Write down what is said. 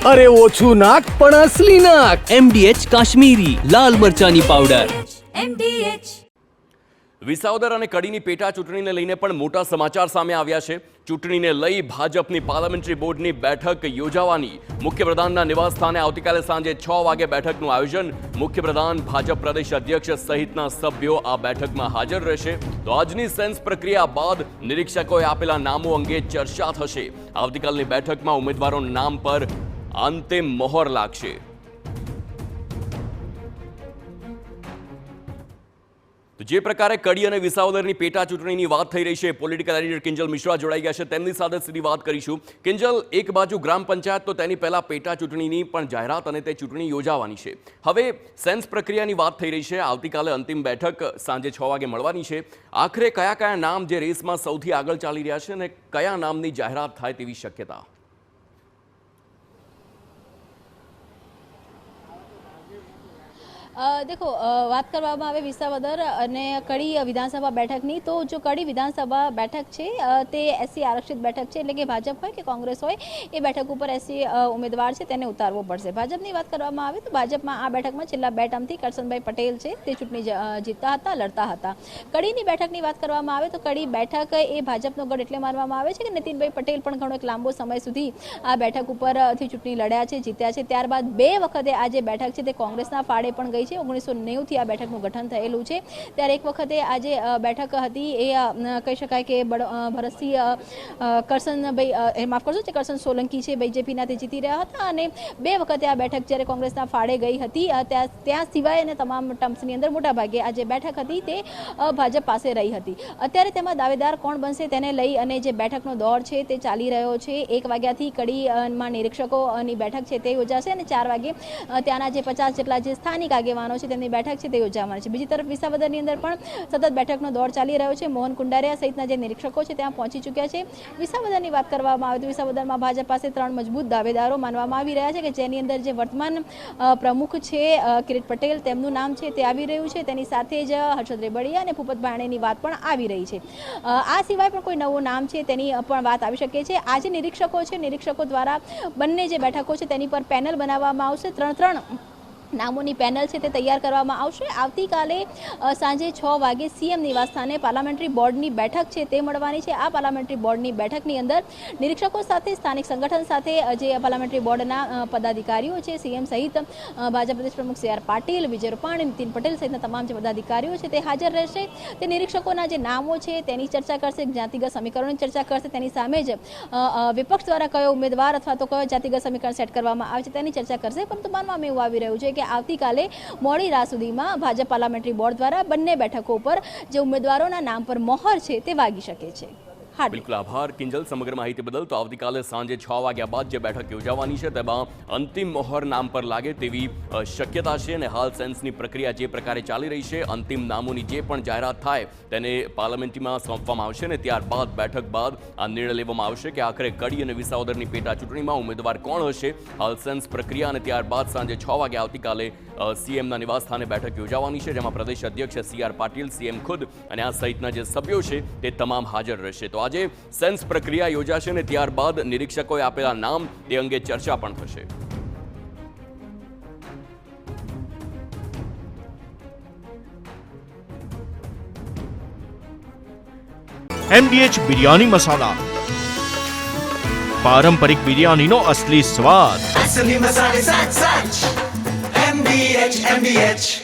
અરે ઓછું નાક પણ અસલી નાક. MDH કાશ્મીરી લાલ મરચાની પાવડર. MDH. વિસાવદર અને કડીની પેટા ચૂંટણીને લઈને પણ મોટા સમાચાર સામે આવ્યા છે. ચૂંટણીને લઈ ભાજપની પાર્લામેન્ટરી બોર્ડની બેઠક યોજાવાની. મુખ્યપ્રધાનના નિવાસસ્થાને આવતીકાલે સાંજે 6 વાગે બેઠકનું આયોજન. મુખ્યપ્રધાન, ભાજપ પ્રદેશ અધ્યક્ષ સહિતના સભ્યો આ બેઠકમાં હાજર રહેશે. તો આજની સેન્સ પ્રક્રિયા બાદ નિરીક્ષકોએ આપેલા નામો અંગે ચર્ચા થશે. આવતીકાલની બેઠકમાં ઉમેદવારોના નામ પર અંતિમ મહોર લાગશે. તો જે પ્રકારે કડી અને વિસાવદરની પેટા ચૂંટણીની વાત થઈ રહી છે, પોલિટિકલ એડિટર કિંજલ મિશ્રા જોડાઈ ગયા છે. તેમની સાથે સીધી વાત કરીશું. કિંજલ, એક બાજુ ગ્રામ પંચાયત, તો તેની પહેલા પેટા ચૂંટણીની પણ જાહેરાત અને તે ચૂંટણી યોજાવાની છે. હવે સેન્સ પ્રક્રિયાની વાત થઈ રહી છે. આવતીકાલે અંતિમ બેઠક સાંજે 6 વાગે મળવાની છે. આખરે કયા કયા નામ જે રેસમાં સૌથી આગળ ચાલી રહ્યા છે અને કયા નામની જાહેરાત થાય તેવી શક્યતા? देखो बात કરવામાં આવે વિસાવદર અને કડી વિધાનસભા બેઠકની, તો જો કડી વિધાનસભા બેઠક છે તે એસસી આરક્ષિત બેઠક છે, એટલે કે ભાજપ હોય કે કોંગ્રેસ હોય એ બેઠક ઉપર એસસી ઉમેદવાર છે તેને ઉતારવો પડશે. ભાજપની વાત કરવામાં આવે તો ભાજપમાં આ બેઠકમાં છેલ્લા 2 ટર્મથી કરશનભાઈ પટેલ છે તે ચૂંટણી જીતતા હતા, લડતા હતા. કડીની બેઠકની વાત કરવામાં આવે તો કડી બેઠક એ ભાજપનો ગઢ એટલે માનવામાં આવે છે કે નીતિનભાઈ પટેલ પણ ઘણો એક લાંબો સમય સુધી આ બેઠક ઉપરથી ચૂંટણી લડ્યા છે, જીત્યા છે. ત્યારબાદ 2 વખતે આ જે બેઠક છે તે કોંગ્રેસના ફાળે પણ ગઈ છે. 1990 થી આ બેઠકનું ગઠન થયેલું છે. ત્યારે એક વખતે આ જે બેઠક હતી એ કહી શકાય કે ભરતસિંહ કરશનભાઈ માફ કરશો કરશન સોલંકી છે બીજેપીના તે જીતી રહ્યા હતા, અને 2 વખતે આ બેઠક જ્યારે કોંગ્રેસના ફાળે ગઈ હતી ત્યાં સિવાય અને તમામ ટર્મ્સની અંદર મોટા ભાગે આ જે બેઠક હતી તે ભાજપ પાસે રહી હતી. અત્યારે તેમાં દાવેદાર કોણ બનશે તેને લઈ અને જે બેઠકનો દોર છે તે ચાલી રહ્યો છે. 1 વાગ્યાથી કડીમાં નિરીક્ષકોની બેઠક છે તે યોજાશે અને 4 વાગે ત્યાંના જે 50 જેટલા જે સ્થાનિક આગેવાનો છે તેમની બેઠક છે તે યોજાવાની છે. બીજી તરફ વિસાવદરની અંદર પણ સતત બેઠકનો દોર ચાલી રહ્યો છે. મોહન કુંડારિયા સહિતના જે નિરીક્ષકો છે ત્યાં પહોંચી ચૂક્યા છે. વિસાવદરની વાત કરવામાં આવે તો વિસાવદરમાં ભાજપ પાસે 3 મજબૂત દાવેદારો માનવામાં આવી રહ્યા છે, કે જેની અંદર જે વર્તમાન પ્રમુખ છે કિરીટ પટેલ, તેમનું નામ છે તે આવી રહ્યું છે. તેની સાથે જ હર્ષદ રેબડિયા અને ભૂપત ભાણેની વાત પણ આવી રહી છે. આ સિવાય પણ કોઈ નવું નામ છે તેની પણ વાત આવી શકે છે. આ જે નિરીક્ષકો છે, નિરીક્ષકો દ્વારા બંને જે બેઠકો છે તેની પર પેનલ બનાવવામાં આવશે. 3 નામોની પેનલ છે તે તૈયાર કરવામાં આવશે. આવતીકાલે સાંજે 6 વાગે સીએમ નિવાસસ્થાને પાર્લામેન્ટરી બોર્ડની બેઠક છે તે મળવાની છે. આ પાર્લામેન્ટરી બોર્ડની બેઠકની અંદર નિરીક્ષકો સાથે, સ્થાનિક સંગઠન સાથે જે પાર્લામેન્ટરી બોર્ડના પદાધિકારીઓ છે, સીએમ સહિત ભાજપ પ્રદેશ પ્રમુખ CR પાટીલ, વિજય રૂપાણી, નીતિન પટેલ સહિતના તમામ જે પદાધિકારીઓ છે તે હાજર રહેશે. તે નિરીક્ષકોના જે નામો છે તેની ચર્ચા કરશે, જાતિગત સમીકરણોની ચર્ચા કરશે. તેની સામે જ વિપક્ષ દ્વારા કયો ઉમેદવાર અથવા તો કયો જાતિગત સમીકરણ સેટ કરવામાં આવે છે તેની ચર્ચા કરશે. પરંતુ માનવામાં એવું આવી રહ્યું છે કે આવતીકાલે મોડી રાત સુધીમાં ભાજપ પાર્લામેન્ટરી બોર્ડ દ્વારા બંને બેઠકો ઉપર જે ઉમેદવારોના નામ પર મહોર છે તે વાગી શકે છે. બિલકુલ, આભાર કિંજલ સમગ્ર માહિતી બદલ. તો આવતીકાલે સાંજે 6 વાગ્યા બાદ જે બેઠક યોજાવાની છે તેમાં અંતિમ મહોર નામ પર લાગે તેવી શક્યતા છે. અને હાલ સેન્સની પ્રક્રિયા જે પ્રકારે ચાલી રહી છે, અંતિમ નામોની જે પણ જાહેરાત થાય તેને પાર્લામેન્ટમાં સોંપવામાં આવશે અને ત્યારબાદ બેઠક બાદ આ નિર્ણય લેવામાં આવશે કે આખરે કડી અને વિસાવદરની પેટા ચૂંટણીમાં ઉમેદવાર કોણ હશે. હાલ સેન્સ પ્રક્રિયા અને ત્યારબાદ સાંજે 6 વાગે આવતીકાલે સીએમના નિવાસસ્થાને બેઠક યોજાવાની છે, જેમાં પ્રદેશ અધ્યક્ષ CR પાટીલ, સીએમ ખુદ અને આ સહિતના જે સભ્યો છે તે તમામ હાજર રહેશે. તો આજે સેન્સ પ્રક્રિયા યોજાશે અને ત્યારબાદ નિરીક્ષકોએ આપેલા નામ તે અંગે ચર્ચા પણ થશે. MDH બિરયાની મસાલા, પારંપરિક બિરયાનીનો અસલી સ્વાદ. असली मसाले साच साच MDH